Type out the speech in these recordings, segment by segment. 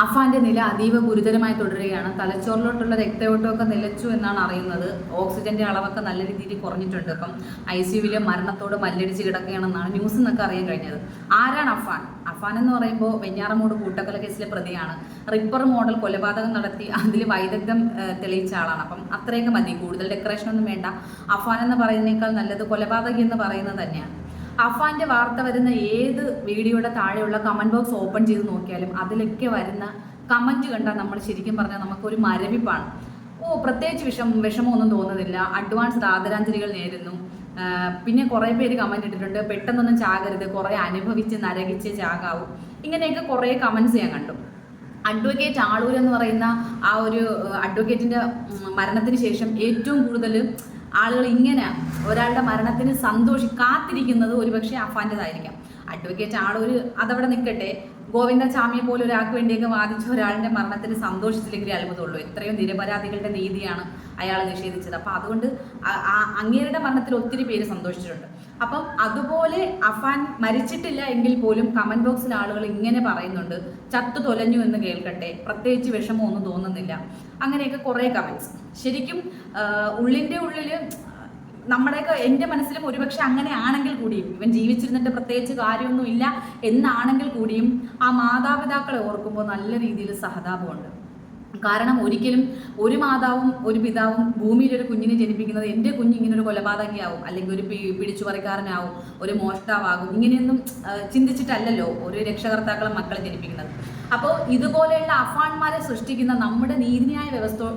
അഫാന്റെ നില അതീവ ഗുരുതരമായി തുടരുകയാണ്. തലച്ചോറിലോട്ടുള്ള രക്തയോട്ടമൊക്കെ നിലച്ചു എന്നാണ് അറിയുന്നത്. ഓക്സിജന്റെ അളവൊക്കെ നല്ല രീതിയിൽ കുറഞ്ഞിട്ടുണ്ട്. ഇപ്പം ICUവിൽ മരണത്തോട് മല്ലടിച്ച് കിടക്കുകയാണെന്നാണ് ന്യൂസിൽ നിന്നൊക്കെ അറിയാൻ കഴിഞ്ഞത്. ആരാണ് അഫാൻ? അഫാൻ എന്ന് പറയുമ്പോൾ വെഞ്ഞാറമൂട് കൂട്ടക്കൊല കേസിലെ പ്രതിയാണ്. റിപ്പർ മോഡൽ കൊലപാതകം നടത്തി അതിൽ വൈദഗ്ധ്യം തെളിയിച്ച ആളാണ്. അപ്പം അത്രയൊക്കെ മതി, കൂടുതൽ ഡെക്കറേഷൻ ഒന്നും വേണ്ട. അഫാൻ എന്ന് പറയുന്നതിനേക്കാൾ നല്ലത് കൊലപാതകി എന്ന് പറയുന്നത് തന്നെയാണ്. അഫാന്റെ വാർത്ത വരുന്ന ഏത് വീഡിയോയുടെ താഴെയുള്ള കമന്റ് ബോക്സ് ഓപ്പൺ ചെയ്ത് നോക്കിയാലും അതിലൊക്കെ വരുന്ന കമന്റ് കണ്ടാൽ നമ്മൾ ശരിക്കും പറഞ്ഞാൽ നമുക്കൊരു മരവിപ്പാണ്. പ്രത്യേകിച്ച് വിഷമമൊന്നും തോന്നുന്നില്ല, അഡ്വാൻസ്ഡ് ആദരാഞ്ജലികൾ നേരുന്നു. പിന്നെ കുറേ പേര് കമന്റ് ഇട്ടിട്ടുണ്ട്, പെട്ടെന്നൊന്നും ചാകരുത്, കുറേ അനുഭവിച്ച് നരകിച്ച് ചാകാവൂ, ഇങ്ങനെയൊക്കെ കുറേ കമന്റ്സ് ഞാൻ കണ്ടു. അഡ്വക്കേറ്റ് ആളൂർ എന്ന് പറയുന്ന ആ ഒരു അഡ്വക്കേറ്റിന്റെ മരണത്തിന് ശേഷം ഏറ്റവും കൂടുതൽ ആളുകൾ ഇങ്ങനെ ഒരാളുടെ മരണത്തിന് കാത്തിരിക്കുന്നത് ഒരുപക്ഷെ അഫാൻ്റെതായിരിക്കാം. അഡ്വക്കേറ്റ് ആളൂർ അതവിടെ നിൽക്കട്ടെ, ഗോവിന്ദചാമിയെ പോലെ ഒരാൾക്ക് വേണ്ടിയൊക്കെ വാദിച്ച ഒരാളുടെ മരണത്തിന് സന്തോഷിച്ചില്ലെങ്കിൽ അത്ഭുതമുള്ളൂ. എത്രയും നിരപരാധികളുടെ നീതിയാണ് അയാൾ നിഷേധിച്ചത്. അപ്പം അതുകൊണ്ട് അങ്ങേരുടെ മരണത്തിൽ ഒത്തിരി പേര് സന്തോഷിച്ചിട്ടുണ്ട്. അപ്പം അതുപോലെ അഫാൻ മരിച്ചിട്ടില്ല എങ്കിൽ പോലും കമന്റ് ബോക്സിൽ ആളുകൾ ഇങ്ങനെ പറയുന്നുണ്ട്, ചത്തു തൊലഞ്ഞു എന്ന് കേൾക്കട്ടെ, പ്രത്യേകിച്ച് വിഷമമൊന്നും തോന്നുന്നില്ല, അങ്ങനെയൊക്കെ കുറേ കമന്റ്സ്. ശരിക്കും ഉള്ളിൻ്റെ ഉള്ളിൽ നമ്മുടെയൊക്കെ എൻ്റെ മനസ്സിലും ഒരുപക്ഷെ അങ്ങനെ ആണെങ്കിൽ കൂടിയും, ഇവൻ ജീവിച്ചിരുന്നിട്ട് പ്രത്യേകിച്ച് കാര്യമൊന്നും ഇല്ല എന്നാണെങ്കിൽ കൂടിയും ആ മാതാപിതാക്കളെ ഓർക്കുമ്പോൾ നല്ല രീതിയിൽ സഹതാപമുണ്ട്. കാരണം ഒരിക്കലും ഒരു മാതാവും ഒരു പിതാവും ഭൂമിയിൽ ഒരു കുഞ്ഞിനെ ജനിപ്പിക്കുന്നത് എൻ്റെ കുഞ്ഞ് ഇങ്ങനെ ഒരു കൊലപാതകയാവും, അല്ലെങ്കിൽ ഒരു പിടിച്ചുപറിക്കാരനാവും, ഒരു മോഷ്ടാവാകും, ഇങ്ങനെയൊന്നും ചിന്തിച്ചിട്ടല്ലല്ലോ ഒരു രക്ഷകർത്താക്കളെ മക്കളെ ജനിപ്പിക്കുന്നത്. അപ്പോൾ ഇതുപോലെയുള്ള അഫാന്മാരെ സൃഷ്ടിക്കുന്ന നമ്മുടെ നീതിന്യായ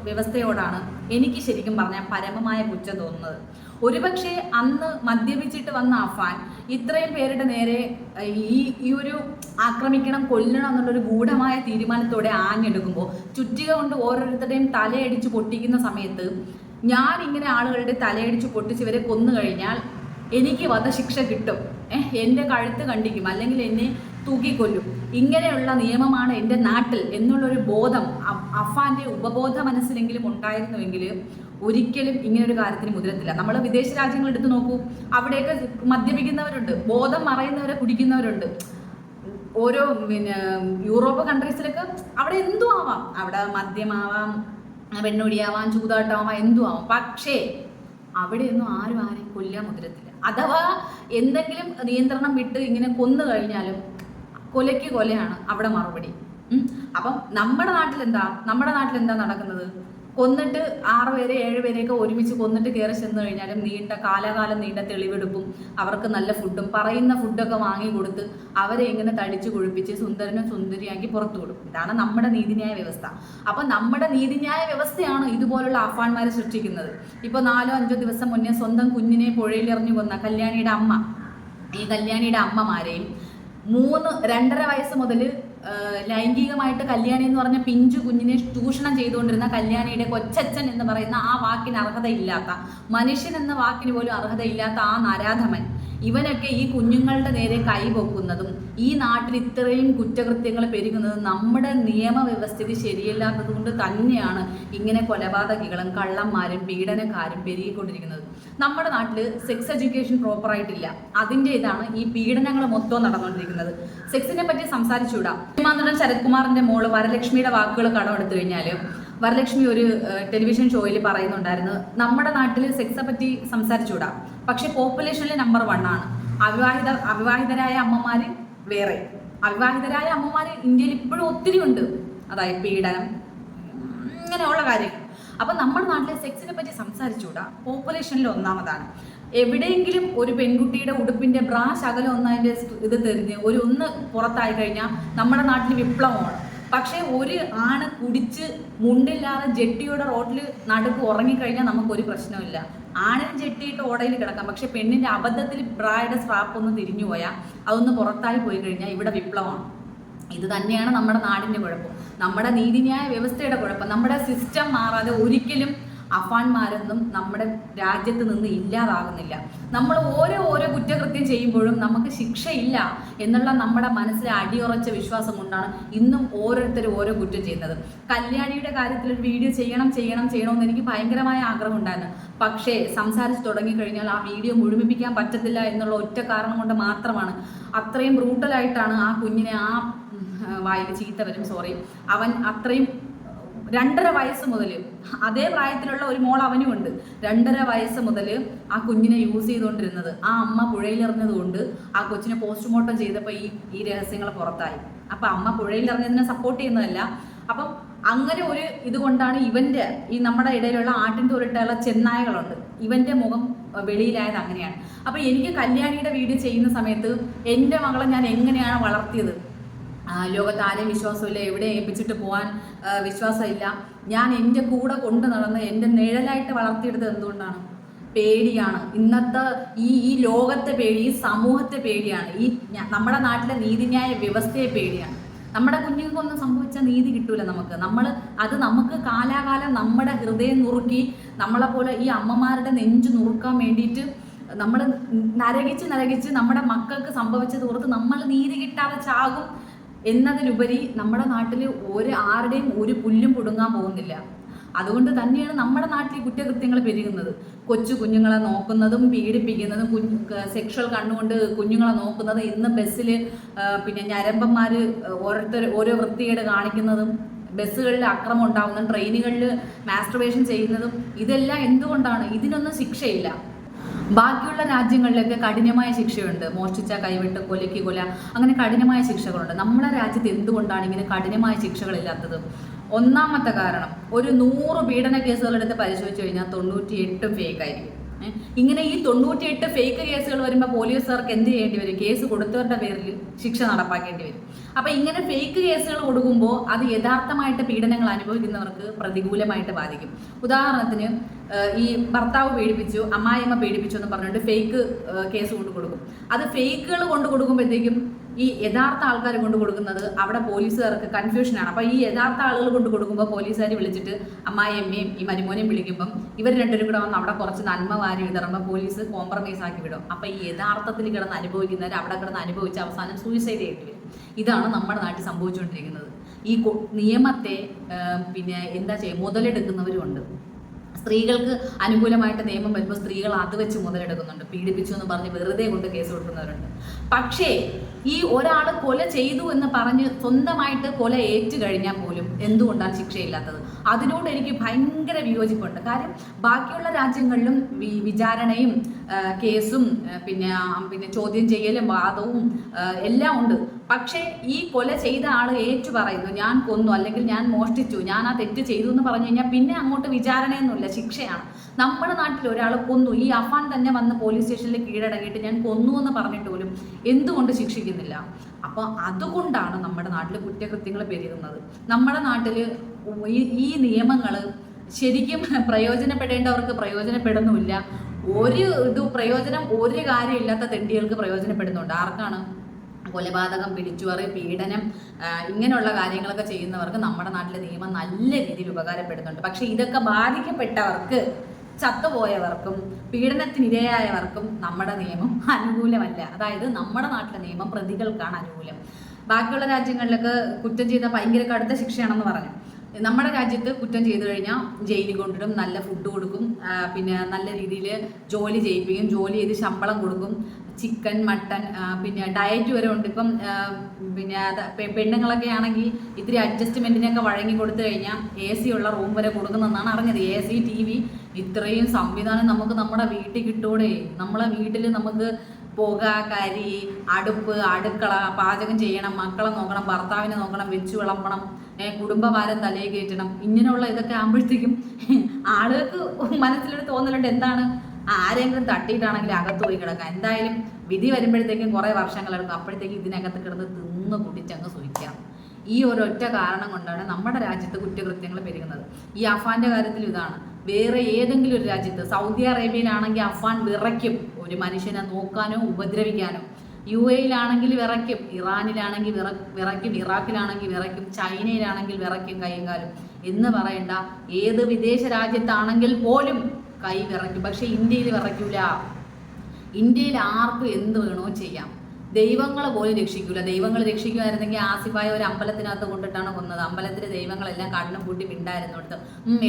വ്യവസ്ഥയോടാണ് എനിക്ക് ശരിക്കും പറഞ്ഞാൽ പരമമായ പുച്ഛം തോന്നുന്നത്. ഒരുപക്ഷെ അന്ന് മദ്യപിച്ചിട്ട് വന്ന അഫാൻ ഇത്രയും പേരുടെ നേരെ ഈ ഒരു ആക്രമിക്കണം, കൊല്ലണം എന്നുള്ളൊരു ഗൂഢമായ തീരുമാനത്തോടെ ആഞ്ഞെടുക്കുമ്പോൾ ചുറ്റിക കൊണ്ട് ഓരോരുത്തരുടെയും തലയടിച്ച് പൊട്ടിക്കുന്ന സമയത്ത് ഞാൻ ഇങ്ങനെ ആളുകളുടെ തലയടിച്ച് പൊട്ടിച്ച് ഇവരെ കൊന്നു കഴിഞ്ഞാൽ എനിക്ക് വധശിക്ഷ കിട്ടും, എൻ്റെ കഴുത്ത് കണ്ടിക്കും, അല്ലെങ്കിൽ എന്നെ തൂക്കിക്കൊല്ലും, ഇങ്ങനെയുള്ള നിയമമാണ് എൻ്റെ നാട്ടിൽ എന്നുള്ളൊരു ബോധം അഫാന്റെ ഉപബോധ മനസ്സിലെങ്കിലും ഉണ്ടായിരുന്നുവെങ്കിൽ ഒരിക്കലും ഇങ്ങനൊരു കാര്യത്തിന് മുതിരത്തില്ല. നമ്മൾ വിദേശ രാജ്യങ്ങൾ എടുത്ത് നോക്കൂ, അവിടെയൊക്കെ മദ്യപിക്കുന്നവരുണ്ട്, ബോധം മറയുന്നവരെ കുടിക്കുന്നവരുണ്ട്. ഓരോ യൂറോപ്പ് കൺട്രീസിലൊക്കെ അവിടെ എന്തും ആവാം, അവിടെ മദ്യമാവാം, പെണ്ണുടിയാവാം, ചൂതാട്ടമാവാം, എന്തും ആവാം. പക്ഷേ അവിടെയൊന്നും ആരെയും കൊല്ലാൻ മുതിരത്തില്ല. അഥവാ എന്തെങ്കിലും നിയന്ത്രണം വിട്ട് ഇങ്ങനെ കൊന്നു കഴിഞ്ഞാലും കൊലയ്ക്ക് കൊലയാണ് അവിടെ മറുപടി. അപ്പം നമ്മുടെ നാട്ടിൽ എന്താ നടക്കുന്നത്? കൊന്നിട്ട് 6 പേരെ 7 പേരെയൊക്കെ ഒരുമിച്ച് കൊന്നിട്ട് കയറി ചെന്ന് കഴിഞ്ഞാലും കാലാകാലം നീണ്ട തെളിവെടുപ്പും അവർക്ക് നല്ല ഫുഡും പറയുന്ന ഫുഡൊക്കെ വാങ്ങി കൊടുത്ത് അവരെ ഇങ്ങനെ തടിച്ചു കുഴിപ്പിച്ച് സുന്ദരനും സുന്ദരിയാക്കി പുറത്തു കൊടുക്കും. ഇതാണ് നമ്മുടെ നീതിന്യായ വ്യവസ്ഥ. അപ്പം നമ്മുടെ നീതിന്യായ വ്യവസ്ഥയാണ് ഇതുപോലുള്ള അഫാന്മാരെ സൃഷ്ടിക്കുന്നത്. ഇപ്പോൾ 4-5 ദിവസം മുന്നേ സ്വന്തം കുഞ്ഞിനെ പുഴയിലെറിഞ്ഞു കൊന്ന കല്യാണിയുടെ അമ്മ, ഈ കല്യാണിയുടെ അമ്മമാരെയും 2.5 വയസ്സ് മുതൽ ലൈംഗികമായിട്ട് കല്യാണി എന്ന് പറഞ്ഞ പിഞ്ചു കുഞ്ഞിനെ ചൂഷണം ചെയ്തുകൊണ്ടിരുന്ന കല്യാണിയുടെ കൊച്ചച്ഛൻ എന്ന് പറയുന്ന ആ വാക്കിന് അർഹതയില്ലാത്ത, മനുഷ്യൻ എന്ന വാക്കിന് പോലും അർഹതയില്ലാത്ത ആ നരാധമൻ, ഇവനൊക്കെ ഈ കുഞ്ഞുങ്ങളുടെ നേരെ കൈപൊക്കുന്നതും ഈ നാട്ടിൽ ഇത്രയും കുറ്റകൃത്യങ്ങൾ പെരുകുന്നതും നമ്മുടെ നിയമവ്യവസ്ഥിതി ശരിയല്ലാത്തത് കൊണ്ട് തന്നെയാണ് ഇങ്ങനെ കൊലപാതകികളും കള്ളന്മാരും പീഡനക്കാരും പെരുകിക്കൊണ്ടിരിക്കുന്നത്. നമ്മുടെ നാട്ടിൽ സെക്സ് എഡ്യൂക്കേഷൻ പ്രോപ്പറായിട്ടില്ല, അതിൻ്റെ ഇതാണ് ഈ പീഡനങ്ങൾ മൊത്തം നടന്നുകൊണ്ടിരിക്കുന്നത്. സെക്സിനെ പറ്റി സംസാരിച്ചുകൂടാ. നടൻ ശരത് കുമാറിന്റെ മോള് വരലക്ഷ്മിയുടെ വാക്കുകൾ കടമെടുത്തു കഴിഞ്ഞാൽ വരലക്ഷ്മി ഒരു ടെലിവിഷൻ ഷോയിൽ പറയുന്നുണ്ടായിരുന്നു, നമ്മുടെ നാട്ടിൽ സെക്സെ പറ്റി സംസാരിച്ചുകൂടാ, പക്ഷെ പോപ്പുലേഷനിൽ നമ്പർ 1 ആണ്. അവിവാഹിതരായ അമ്മമാർ വേറെ, അവിവാഹിതരായ അമ്മമാർ ഇന്ത്യയിൽ ഇപ്പോഴും ഒത്തിരി ഉണ്ട്. അതായത് പീഡനം, ഇങ്ങനെയുള്ള കാര്യങ്ങൾ. അപ്പം നമ്മുടെ നാട്ടിലെ സെക്സിനെ പറ്റി സംസാരിച്ചുകൂടാ, പോപ്പുലേഷനിൽ 1ാമതാണ്. എവിടെയെങ്കിലും ഒരു പെൺകുട്ടിയുടെ ഉടുപ്പിന്റെ ബ്രാ ശകലം ഒന്നതിൻ്റെ ഇത് തെരിഞ്ഞ് ഒന്ന് പുറത്തായി കഴിഞ്ഞാൽ നമ്മുടെ നാട്ടിൽ വിപ്ലവമാണ്. പക്ഷേ ഒരു ആണ് കുടിച്ച് മുണ്ടില്ലാതെ ജെട്ടിയുടെ റോഡിൽ നടുക്ക് ഉറങ്ങിക്കഴിഞ്ഞാൽ നമുക്കൊരു പ്രശ്നമില്ല. ആണിന് ജെട്ടിയിട്ട് ഓടയിൽ കിടക്കാം, പക്ഷെ പെണ്ണിൻ്റെ അബദ്ധത്തിൽ ബ്രായുടെ സ്ട്രാപ്പ് ഒന്ന് തിരിഞ്ഞു പോയാൽ അതൊന്ന് പുറത്തായി പോയി കഴിഞ്ഞാൽ ഇവിടെ വിപ്ലവമാണ്. ഇത് തന്നെയാണ് നമ്മുടെ നാടിൻ്റെ കുഴപ്പം, നമ്മുടെ നീതിന്യായ വ്യവസ്ഥയുടെ കുഴപ്പം. നമ്മുടെ സിസ്റ്റം മാറാതെ ഒരിക്കലും അഫാന്മാരൊന്നും നമ്മുടെ രാജ്യത്ത് നിന്ന് ഇല്ലാതാകുന്നില്ല. നമ്മൾ ഓരോ കുറ്റകൃത്യം ചെയ്യുമ്പോഴും നമുക്ക് ശിക്ഷയില്ല എന്നുള്ള നമ്മുടെ മനസ്സിലെ അടിയുറച്ച വിശ്വാസം കൊണ്ടാണ് ഇന്നും ഓരോരുത്തരും ഓരോ കുറ്റം ചെയ്യുന്നത്. കല്യാണിയുടെ കാര്യത്തിൽ ഒരു വീഡിയോ ചെയ്യണമെന്ന് എനിക്ക് ഭയങ്കരമായ ആഗ്രഹം ഉണ്ടായിരുന്നു. പക്ഷേ സംസാരിച്ച് തുടങ്ങിക്കഴിഞ്ഞാൽ ആ വീഡിയോ മുഴുമിപ്പിക്കാൻ പറ്റത്തില്ല എന്നുള്ള ഒറ്റ കാരണം കൊണ്ട് മാത്രമാണ്. അത്രയും ബ്രൂട്ടലായിട്ടാണ് ആ കുഞ്ഞിനെ ആ വായിൽ ചീത്ത വരും, സോറി. അവൻ അത്രയും 2.5 വയസ്സ് മുതൽ, അതേ പ്രായത്തിലുള്ള ഒരു മോൾ അവനും ഉണ്ട്. 2.5 വയസ്സ് മുതൽ ആ കുഞ്ഞിനെ യൂസ് ചെയ്തുകൊണ്ടിരുന്നത്. ആ അമ്മ പുഴയിലെറിഞ്ഞതുകൊണ്ട് ആ കൊച്ചിനെ പോസ്റ്റ്മോർട്ടം ചെയ്തപ്പോൾ ഈ രഹസ്യങ്ങൾ പുറത്തായി. അപ്പം അമ്മ പുഴയിലെറിഞ്ഞതിനെ സപ്പോർട്ട് ചെയ്യുന്നതല്ല. അപ്പം അങ്ങനെ ഒരു ഇതുകൊണ്ടാണ് ഇവൻ്റെ ഈ നമ്മുടെ ഇടയിലുള്ള ആട്ടിൻ തോലിട്ടുള്ള ചെന്നായകളുണ്ട്, ഇവൻ്റെ മുഖം വെളിയിലായത് അങ്ങനെയാണ്. അപ്പം എനിക്ക് കല്യാണിയുടെ വീഡിയോ ചെയ്യുന്ന സമയത്ത് എൻ്റെ മകളെ ഞാൻ എങ്ങനെയാണ് വളർത്തിയത്, ലോകത്ത് ആരെയും വിശ്വാസമില്ല, എവിടെ ഏൽപ്പിച്ചിട്ട് പോകാൻ വിശ്വാസമില്ല, ഞാൻ എൻ്റെ കൂടെ കൊണ്ടു നടന്ന് എൻ്റെ നിഴലായിട്ട് വളർത്തിയെടുത്തത് എന്തുകൊണ്ടാണ്? പേടിയാണ്. ഇന്നത്തെ ഈ ലോകത്തെ പേടി, ഈ സമൂഹത്തെ പേടിയാണ്, നമ്മുടെ നാട്ടിലെ നീതിന്യായ വ്യവസ്ഥയെ പേടിയാണ്. നമ്മുടെ കുഞ്ഞുങ്ങൾക്കൊന്നും സംഭവിച്ച നീതി കിട്ടൂല നമുക്ക് കാലാകാലം നമ്മുടെ ഹൃദയം നുറുക്കി നമ്മളെപ്പോലെ ഈ അമ്മമാരുടെ നെഞ്ച് നുറുക്കാൻ വേണ്ടിയിട്ട് നമ്മൾ നരകിച്ച് നമ്മുടെ മക്കൾക്ക് സംഭവിച്ചത് ഓർത്ത് നമ്മൾ നീതി കിട്ടാതെ ചാകും എന്നതിലുപരി നമ്മുടെ നാട്ടിൽ ആരുടെയും ഒരു പുല്ലും പുടുങ്ങാൻ പോകുന്നില്ല. അതുകൊണ്ട് തന്നെയാണ് നമ്മുടെ നാട്ടിൽ കുറ്റകൃത്യങ്ങൾ പെരുകുന്നത്. കൊച്ചു കുഞ്ഞുങ്ങളെ നോക്കുന്നതും പീഡിപ്പിക്കുന്നതും സെക്ഷൽ കണ്ണുകൊണ്ട് കുഞ്ഞുങ്ങളെ നോക്കുന്നതും, ഇന്ന് ബസ്സിൽ പിന്നെ ഞരമ്പന്മാർ ഓരോ വൃത്തികേട് കാണിക്കുന്നതും, ബസ്സുകളിൽ അക്രമം ഉണ്ടാകുന്നതും, ട്രെയിനുകളിൽ മാസ്ട്രബേഷൻ ചെയ്യുന്നതും, ഇതെല്ലാം എന്തുകൊണ്ടാണ്? ഇതിനൊന്നും ശിക്ഷയില്ല. ബാക്കിയുള്ള രാജ്യങ്ങളിലൊക്കെ കഠിനമായ ശിക്ഷയുണ്ട്, മോഷ്ടിച്ച കൈവിട്ട്, കൊലയ്ക്ക് കൊല, അങ്ങനെ കഠിനമായ ശിക്ഷകളുണ്ട്. നമ്മുടെ രാജ്യത്ത് എന്തുകൊണ്ടാണ് ഇങ്ങനെ കഠിനമായ ശിക്ഷകളില്ലാത്തത്? ഒന്നാമത്തെ കാരണം, ഒരു 100 പീഡന കേസുകളെടുത്ത് പരിശോധിച്ച് കഴിഞ്ഞാൽ 98 ഫേക്ക് ആയിരിക്കും. ഇങ്ങനെ ഈ 98 ഫേക്ക് കേസുകൾ വരുമ്പോൾ പോലീസുകാർക്ക് എന്ത് ചെയ്യേണ്ടി വരും? കേസ് കൊടുത്തവരുടെ പേരിൽ ശിക്ഷ നടപ്പാക്കേണ്ടി വരും. അപ്പം ഇങ്ങനെ ഫേക്ക് കേസുകൾ കൊടുക്കുമ്പോൾ അത് യഥാർത്ഥമായിട്ട് പീഡനങ്ങൾ അനുഭവിക്കുന്നവർക്ക് പ്രതികൂലമായിട്ട് ബാധിക്കും. ഉദാഹരണത്തിന് ഈ ഭർത്താവ് പീഡിപ്പിച്ചു, അമ്മായിയമ്മ പീഡിപ്പിച്ചു എന്ന് പറഞ്ഞിട്ട് ഫേക്ക് കേസ് കൊണ്ട് കൊടുക്കും. അത് ഫേക്കുകൾ കൊണ്ട് കൊടുക്കുമ്പോഴത്തേക്കും ഈ യഥാർത്ഥ ആൾക്കാർ കൊണ്ട് കൊടുക്കുന്നത് അവിടെ പോലീസുകാർക്ക് കൺഫ്യൂഷനാണ്. അപ്പോൾ ഈ യഥാർത്ഥ ആളുകൾ കൊണ്ട് കൊടുക്കുമ്പോൾ പോലീസുകാർ വിളിച്ചിട്ട് അമ്മായിയമ്മയും ഈ മരുമോനെയും വിളിക്കുമ്പം ഇവർ രണ്ടുപേരും കൂടെ വന്ന് അവിടെ കുറച്ച് നന്മ വാരി വിതറുമ്പോൾ പോലീസ് കോംപ്രമൈസ് ആക്കി വിടും. അപ്പോൾ ഈ യഥാർത്ഥത്തിൽ കിടന്ന് അനുഭവിക്കുന്നവർ അവിടെ കിടന്ന് അനുഭവിച്ച് അവസാനം സൂയിസൈഡ് ചെയ്യേണ്ടി വരും. ഇതാണ് നമ്മുടെ നാട്ടിൽ സംഭവിച്ചുകൊണ്ടിരിക്കുന്നത്. ഈ നിയമത്തെ പിന്നെ എന്താ ചെയ്യുക, മുതലെടുക്കുന്നവരുമുണ്ട്. സ്ത്രീകൾക്ക് അനുകൂലമായിട്ട് നിയമം വരുമ്പോൾ സ്ത്രീകൾ അത് വെച്ച് മുതലെടുക്കുന്നുണ്ട്. പീഡിപ്പിച്ചു എന്ന് പറഞ്ഞ് വെറുതെ കൊണ്ട് കേസ് കൊടുക്കുന്നവരുണ്ട്. പക്ഷേ ഈ ഒരാൾ കൊല ചെയ്തു എന്ന് പറഞ്ഞ് സ്വന്തമായിട്ട് കൊല ഏറ്റു കഴിഞ്ഞാൽ പോലും എന്തുകൊണ്ടാണ് ശിക്ഷയില്ലാത്തത്? അതിനോട് എനിക്ക് ഭയങ്കര വിയോജിപ്പുണ്ട്. കാര്യം ബാക്കിയുള്ള രാജ്യങ്ങളിലും വിചാരണയും കേസും പിന്നെ ചോദ്യം ചെയ്യലും വാദവും എല്ലാം ഉണ്ട്. പക്ഷേ ഈ കൊല ചെയ്ത ആൾ ഏറ്റു പറയുന്നു, ഞാൻ കൊന്നു, അല്ലെങ്കിൽ ഞാൻ മോഷ്ടിച്ചു, ഞാൻ ആ തെറ്റ് ചെയ്തു എന്ന് പറഞ്ഞു കഴിഞ്ഞാൽ പിന്നെ അങ്ങോട്ട് വിചാരണയൊന്നുമില്ല, ശിക്ഷയാണ്. നമ്മുടെ നാട്ടിൽ ഒരാൾ കൊന്നു, ഈ അഫാൻ തന്നെ വന്ന് പോലീസ് സ്റ്റേഷനിൽ കീഴടങ്ങിയിട്ട് ഞാൻ കൊന്നു എന്ന് പറഞ്ഞിട്ട് പോലും എന്തുകൊണ്ട് ശിക്ഷിക്കുന്നില്ല? അപ്പോൾ അതുകൊണ്ടാണ് നമ്മുടെ നാട്ടിൽ കുറ്റകൃത്യങ്ങൾ പെരുകുന്നത്. നമ്മുടെ നാട്ടിൽ ഈ നിയമങ്ങൾ ശരിക്കും പ്രയോജനപ്പെടേണ്ടവർക്ക് പ്രയോജനപ്പെടുന്നുമില്ല. ഒരു കാര്യമില്ലാത്ത തെണ്ടികൾക്ക് പ്രയോജനപ്പെടുന്നുണ്ട്. ആർക്കാണ്? കൊലപാതകം, പിടിച്ചുപറി, പീഡനം, ഇങ്ങനെയുള്ള കാര്യങ്ങളൊക്കെ ചെയ്യുന്നവർക്ക് നമ്മുടെ നാട്ടിലെ നിയമം നല്ല രീതിയിൽ ഉപകാരപ്പെടുന്നുണ്ട്. പക്ഷെ ഇതൊക്കെ ബാധിക്കപ്പെട്ടവർക്ക്, ചത്തുപോയവർക്കും പീഡനത്തിനിരയായവർക്കും നമ്മുടെ നിയമം അനുകൂലമല്ല. അതായത് നമ്മുടെ നാട്ടിലെ നിയമം പ്രതികൾക്കാണ് അനുകൂലം. ബാക്കിയുള്ള രാജ്യങ്ങളിലൊക്കെ കുറ്റം ചെയ്ത ഭയങ്കര കടുത്ത ശിക്ഷയാണെന്ന് പറഞ്ഞു. നമ്മുടെ രാജ്യത്ത് കുറ്റം ചെയ്തു കഴിഞ്ഞാൽ ജയിലിൽ കൊണ്ടിടും, നല്ല ഫുഡ് കൊടുക്കും, പിന്നെ നല്ല രീതിയിൽ ജോലി ചെയ്യിപ്പിക്കും, ജോലി ചെയ്ത് ശമ്പളം കൊടുക്കും, ചിക്കൻ, മട്ടൻ, പിന്നെ ഡയറ്റ് വരെ ഉണ്ട്. ഇപ്പം പിന്നെ പെണ്ണുങ്ങളൊക്കെ ആണെങ്കിൽ ഇത്തിരി അഡ്ജസ്റ്റ്മെൻറ്റിനൊക്കെ വഴങ്ങി കൊടുത്തു കഴിഞ്ഞാൽ AC ഉള്ള റൂം വരെ കൊടുക്കുന്നെന്നാണ് അറിഞ്ഞത്. AC, TV, ഇത്രയും സംവിധാനം നമുക്ക് നമ്മുടെ വീട്ടിൽ കിട്ടൂടെ? നമ്മളെ വീട്ടിൽ നമുക്ക് പുക, കരി, അടുപ്പ്, അടുക്കള, പാചകം ചെയ്യണം, മക്കളെ നോക്കണം, ഭർത്താവിനെ നോക്കണം, വെച്ചു വിളമ്പണം, കുടുംബഭാരം തലയിൽ കയറ്റണം. ഇങ്ങനെയുള്ള ഇതൊക്കെ ആകുമ്പോഴത്തേക്കും ആളുകൾക്ക് മനസ്സിലൊരു തോന്നലുണ്ട്, എന്താണ്, ആരെങ്കിലും തട്ടിയിട്ടാണെങ്കിൽ അകത്ത് പോയി കിടക്കാം. എന്തായാലും വിധി വരുമ്പോഴത്തേക്കും കുറേ വർഷങ്ങളെടുക്കും. അപ്പോഴത്തേക്കും ഇതിനകത്ത് കിടന്ന് തിന്ന് കുടിച്ചങ്ങ് സൂഹിക്കാം. ഈ ഒരൊറ്റ കാരണം കൊണ്ടാണ് നമ്മുടെ രാജ്യത്ത് കുറ്റകൃത്യങ്ങൾ പെരുകുന്നത്. ഈ അഫാന്റെ കാര്യത്തിൽ ഇതാണ്. വേറെ ഏതെങ്കിലും ഒരു രാജ്യത്ത്, സൗദി അറേബ്യയിലാണെങ്കിൽ അഫാൻ വിറയ്ക്കും ഒരു മനുഷ്യനെ നോക്കാനോ ഉപദ്രവിക്കാനോ. UAE-യിലാണെങ്കിൽ വിറയ്ക്കും, ഇറാനിലാണെങ്കിൽ വിറയ്ക്കും, ഇറാഖിലാണെങ്കിൽ വിറയ്ക്കും, ചൈനയിലാണെങ്കിൽ വിറയ്ക്കും കൈയും കാലും എന്ന് പറയണ്ട. ഏത് വിദേശ രാജ്യത്താണെങ്കിൽ പോലും കൈ വിറയ്ക്കും. പക്ഷെ ഇന്ത്യയിൽ വിറയ്ക്കൂല. ഇന്ത്യയിൽ ആർക്കും എന്ത് വേണോ ചെയ്യാം. ദൈവങ്ങൾ പോലും രക്ഷിക്കൂല. ദൈവങ്ങൾ രക്ഷിക്കുമായിരുന്നെങ്കിൽ ആസിഫായ ഒരു അമ്പലത്തിനകത്ത് കൊണ്ടിട്ടാണ് കൊന്നത്. അമ്പലത്തിലെ ദൈവങ്ങളെല്ലാം കണ്ണും പൂട്ടി പിണ്ടായിരുന്നു കൊടുത്ത്.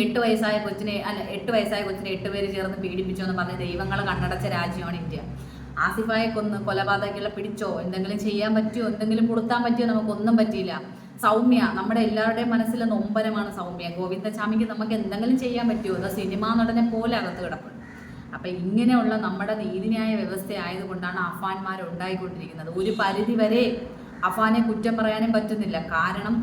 8 വയസ്സായ കൊച്ചിനെ 8 പേര് ചേർന്ന് പീഡിപ്പിച്ചു എന്ന് പറഞ്ഞ് ദൈവങ്ങൾ കണ്ണടച്ച രാജ്യമാണ് ഇന്ത്യ. ആസിഫായെ കൊന്ന് കൊലപാതകളെ പിടിച്ചോ, എന്തെങ്കിലും ചെയ്യാൻ പറ്റുമോ, എന്തെങ്കിലും കൊടുത്താൻ പറ്റിയോ, നമുക്കൊന്നും പറ്റിയില്ല. സൗമ്യ, നമ്മുടെ എല്ലാവരുടെയും മനസ്സിലെ നൊമ്പരമാണ് സൗമ്യ. ഗോവിന്ദചാമിക്ക് നമുക്ക് എന്തെങ്കിലും ചെയ്യാൻ പറ്റുമോ? അത് സിനിമാ നടനെ പോലെ അകത്ത് കിടപ്പുണ്ട്. അപ്പം ഇങ്ങനെയുള്ള നമ്മുടെ നീതിന്യായ വ്യവസ്ഥ ആയതുകൊണ്ടാണ് അഫാൻമാർ ഉണ്ടായിക്കൊണ്ടിരിക്കുന്നത്. ഒരു പരിധി വരെ അഫാനെ കുറ്റം പറയാനും പറ്റുന്നില്ല. കാരണം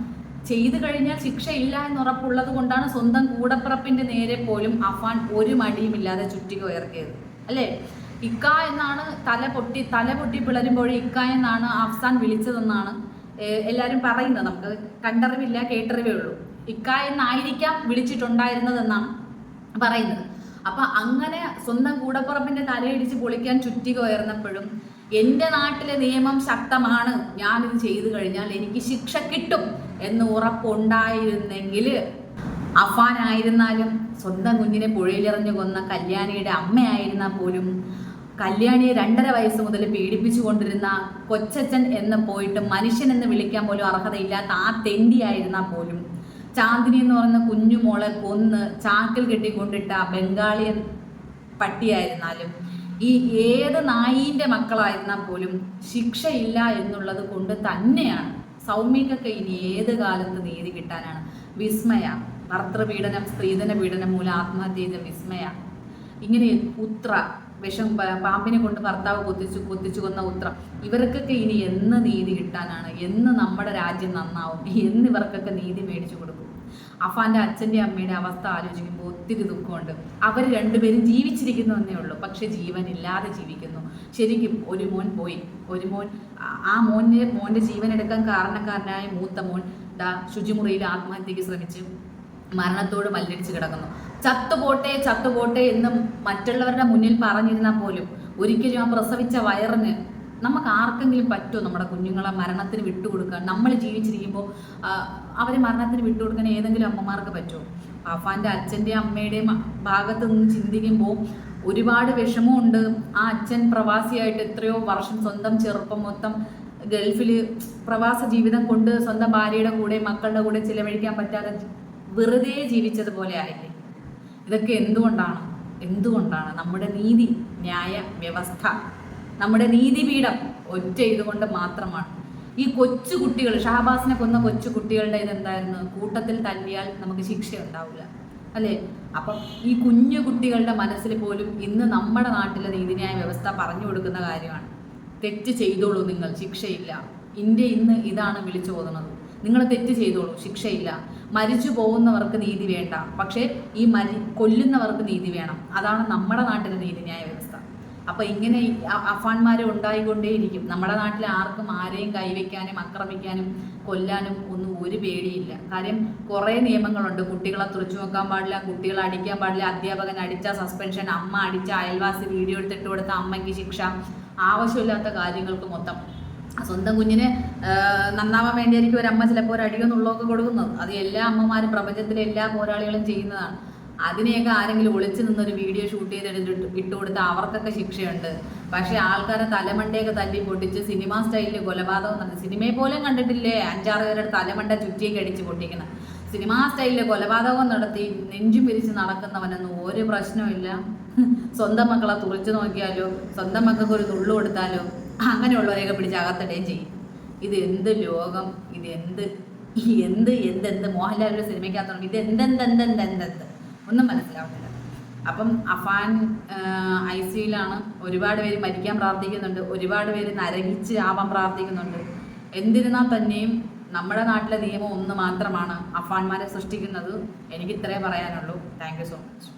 ചെയ്തു കഴിഞ്ഞാൽ ശിക്ഷയില്ല എന്നുറപ്പുള്ളത് കൊണ്ടാണ് സ്വന്തം കൂടപ്പിറപ്പിന്റെ നേരെ പോലും അഫാൻ ഒരു മടിയുമില്ലാതെ ചുറ്റിക ഉയർത്തിയത്, അല്ലേ? ഇക്ക എന്നാണ് തല പൊട്ടി പിളരുമ്പോൾ ഇക്ക എന്നാണ് അഫ്സാൻ വിളിച്ചതെന്നാണ് എല്ലാവരും പറയുന്നത്. നമുക്ക് കണ്ടറിവില്ല, കേട്ടറിവേ ഉള്ളൂ. ഇക്ക എന്നായിരിക്കാം വിളിച്ചിട്ടുണ്ടായിരുന്നതെന്നാണ് പറയുന്നത്. അപ്പൊ അങ്ങനെ സ്വന്തം കൂടപ്പുറപ്പിന്റെ തലയിടിച്ച് പൊളിക്കാൻ ചുറ്റിക ഉയർന്നപ്പോഴും എൻ്റെ നാട്ടിലെ നിയമം ശക്തമാണ്, ഞാനിത് ചെയ്തു കഴിഞ്ഞാൽ എനിക്ക് ശിക്ഷ കിട്ടും എന്ന് ഉറപ്പുണ്ടായിരുന്നെങ്കിൽ അഫാനായിരുന്നാലും സ്വന്തം കുഞ്ഞിനെ പുഴയിലെറിഞ്ഞു കൊന്ന കല്യാണിയുടെ അമ്മയായിരുന്നാൽ പോലും കല്യാണിയെ 2.5 വയസ്സ് മുതൽ പീഡിപ്പിച്ചു കൊണ്ടിരുന്ന കൊച്ചച്ഛൻ എന്ന് പോയിട്ട് മനുഷ്യൻ എന്ന് വിളിക്കാൻ പോലും അർഹതയില്ലാത്ത ആ തെണ്ടിയായിരുന്നാൽ പോലും ചാന്ദിനി എന്ന് പറയുന്ന കുഞ്ഞുമോളെ കൊന്ന് ചാക്കിൽ കെട്ടിക്കൊണ്ടിട്ട ബംഗാളിയൻ പട്ടിയായിരുന്നാലും ഈ ഏത് നായീൻ്റെ മക്കളായിരുന്നാൽ പോലും ശിക്ഷയില്ല എന്നുള്ളത് കൊണ്ട് തന്നെയാണ് സൗമ്യക്കൊക്കെ ഇനി ഏത് കാലത്ത് നീതി കിട്ടാനാണ്. വിസ്മയ, ഭർത്തൃപീഡനം, സ്ത്രീധന പീഡനം മൂലം ആത്മഹത്യ ചെയ്ത വിസ്മയ, ഇങ്ങനെ ഉത്ര പാമ്പിനെ കൊണ്ട് ഭർത്താവ് കൊത്തിച്ചു കൊന്ന ഉത്ര, ഇവർക്കൊക്കെ ഇനി എന്ന് നീതി കിട്ടാനാണ്? എന്ന് നമ്മുടെ രാജ്യം നന്നാവും? എന്ന് ഇവർക്കൊക്കെ നീതി മേടിച്ചു കൊടുക്കും? അഫാന്റെ അച്ഛൻ്റെ അമ്മയുടെ അവസ്ഥ ആലോചിക്കുമ്പോൾ ഒത്തിരി ദുഃഖമുണ്ട്. അവർ രണ്ടുപേരും ജീവിച്ചിരിക്കുന്നു എന്നേ ഉള്ളൂ, പക്ഷെ ജീവനില്ലാതെ ജീവിക്കുന്നു. ശരിക്കും ഒരു മോൻ പോയി, ആ മോൻ്റെ ജീവൻ എടുക്കാൻ കാരണക്കാരനായ മൂത്ത മോൻ ശുചിമുറിയിൽ ആത്മഹത്യക്ക് ശ്രമിച്ച് മരണത്തോട് മല്ലടിച്ച് കിടക്കുന്നു. ചത്തുപോട്ടെ എന്ന് മറ്റുള്ളവരുടെ മുന്നിൽ പറഞ്ഞിരുന്നാൽ പോലും ഒരിക്കലും ആ പ്രസവിച്ച വയറിന് നമുക്ക് ആർക്കെങ്കിലും പറ്റുമോ നമ്മുടെ കുഞ്ഞുങ്ങളെ മരണത്തിന് വിട്ടുകൊടുക്കാൻ? നമ്മൾ ജീവിച്ചിരിക്കുമ്പോൾ അവരെ മരണത്തിന് വിട്ടുകൊടുക്കാൻ ഏതെങ്കിലും അമ്മമാർക്ക് പറ്റുമോ? അഫാൻ്റെ അച്ഛൻ്റെയും അമ്മയുടെയും ഭാഗത്ത് നിന്ന് ചിന്തിക്കുമ്പോൾ ഒരുപാട് വിഷമമുണ്ട്. ആ അച്ഛൻ പ്രവാസിയായിട്ട് എത്രയോ വർഷം സ്വന്തം ചെറുപ്പം മൊത്തം ഗൾഫിൽ പ്രവാസ ജീവിതം കൊണ്ട് സ്വന്തം ഭാര്യയുടെ കൂടെ മക്കളുടെ കൂടെ ചിലവഴിക്കാൻ പറ്റാതെ വെറുതെ ജീവിച്ചതുപോലെ ആയില്ലേ? ഇതൊക്കെ എന്തുകൊണ്ടാണ് നമ്മുടെ നീതി ന്യായ വ്യവസ്ഥ, നമ്മുടെ നീതിപീഠം ഒറ്റ ഇതുകൊണ്ട് മാത്രമാണ്. ഈ കൊച്ചു കുട്ടികൾ, ഷഹബാസിനെ കൊന്ന കൊച്ചു കുട്ടികളുടെ ഇതെന്തായിരുന്നു? കൂട്ടത്തിൽ തല്ലിയാൽ നമുക്ക് ശിക്ഷ ഉണ്ടാവില്ല, അല്ലേ? അപ്പം ഈ കുഞ്ഞു കുട്ടികളുടെ മനസ്സിൽ പോലും ഇന്ന് നമ്മുടെ നാട്ടിലെ നീതിന്യായ വ്യവസ്ഥ പറഞ്ഞു കൊടുക്കുന്ന കാര്യമാണ്. തെറ്റ് ചെയ്തോളൂ നിങ്ങൾ, ശിക്ഷയില്ല. ഇന്ത്യ ഇന്ന് ഇതാണ് വിളിച്ചു പോകുന്നത്. നിങ്ങൾ തെറ്റ് ചെയ്തോളൂ, ശിക്ഷയില്ല. മരിച്ചു പോകുന്നവർക്ക് നീതി വേണ്ട, പക്ഷേ ഈ കൊല്ലുന്നവർക്ക് നീതി വേണം. അതാണ് നമ്മുടെ നാട്ടിലെ നീതിന്യായ വ്യവസ്ഥ. അപ്പം ഇങ്ങനെ അഫാൻമാരെ ഉണ്ടായിക്കൊണ്ടേയിരിക്കും. നമ്മുടെ നാട്ടിൽ ആർക്കും ആരെയും കൈവയ്ക്കാനും ആക്രമിക്കാനും കൊല്ലാനും ഒന്നും ഒരു പേടിയില്ല. കാര്യം കുറേ നിയമങ്ങളുണ്ട്. കുട്ടികളെ തുറച്ചു നോക്കാൻ പാടില്ല, കുട്ടികളെ അടിക്കാൻ പാടില്ല, അധ്യാപകൻ അടിച്ച സസ്പെൻഷൻ, അമ്മ അടിച്ച അയൽവാസി വീഡിയോ എടുത്തിട്ട് കൊടുത്ത അമ്മയ്ക്ക് ശിക്ഷ, ആവശ്യമില്ലാത്ത കാര്യങ്ങൾക്ക് മൊത്തം. സ്വന്തം കുഞ്ഞിനെ നന്നാവാൻ വേണ്ടിയായിരിക്കും ഒരമ്മ ചിലപ്പോൾ ഒരു അടിയോ നുള്ളൊക്കെ കൊടുക്കുന്നത്. അത് എല്ലാ അമ്മമാരും പ്രപഞ്ചത്തിലെ എല്ലാ പോരാളികളും ചെയ്യുന്നതാണ്. അതിനെയൊക്കെ ആരെങ്കിലും ഒളിച്ചു നിന്നൊരു വീഡിയോ ഷൂട്ട് ചെയ്ത് ഇട്ടുകൊടുത്താൽ അവർക്കൊക്കെ ശിക്ഷയുണ്ട്. പക്ഷേ ആൾക്കാരെ തലമണ്ടയൊക്കെ തല്ലി പൊട്ടിച്ച് സിനിമാ സ്റ്റൈലിൽ കൊലപാതകം നടത്തി, സിനിമയെ പോലും കണ്ടിട്ടില്ലേ 5-6 പേരുടെ തലമണ്ട ചുറ്റിയൊക്കെ അടിച്ച് പൊട്ടിക്കണം. സിനിമാ സ്റ്റൈലിൽ കൊലപാതകം നടത്തി നെഞ്ചും പിരിച്ച് നടക്കുന്നവനൊന്നും ഒരു പ്രശ്നമില്ല. സ്വന്തം മക്കളെ തുറച്ചു നോക്കിയാലോ, സ്വന്തം മക്കൾക്ക് ഒരു നുള്ളു കൊടുത്താലോ അങ്ങനെയുള്ളവരെയൊക്കെ പിടിച്ച് അകത്തിടുകയും ചെയ്യും. ഇത് എന്ത് ലോകം, ഇത് എന്ത് മോഹൻലാലിന്റെ സിനിമയ്ക്കകത്തുണ്ട്, ഇത് എന്തെന്ത് ഒന്നും മനസ്സിലാവുന്നില്ല. അപ്പം അഫാൻ ICUലാണ്. ഒരുപാട് പേര് മരിക്കാൻ പ്രാർത്ഥിക്കുന്നുണ്ട്, ഒരുപാട് പേര് നരകിച്ച് ആവാൻ പ്രാർത്ഥിക്കുന്നുണ്ട്. എന്നിരുന്നാൽ തന്നെയും നമ്മുടെ നാട്ടിലെ നിയമം ഒന്ന് മാത്രമാണ് അഫാൻമാരെ സൃഷ്ടിക്കുന്നത്. എനിക്ക് ഇത്രേ പറയാനുള്ളൂ. Thank you so much.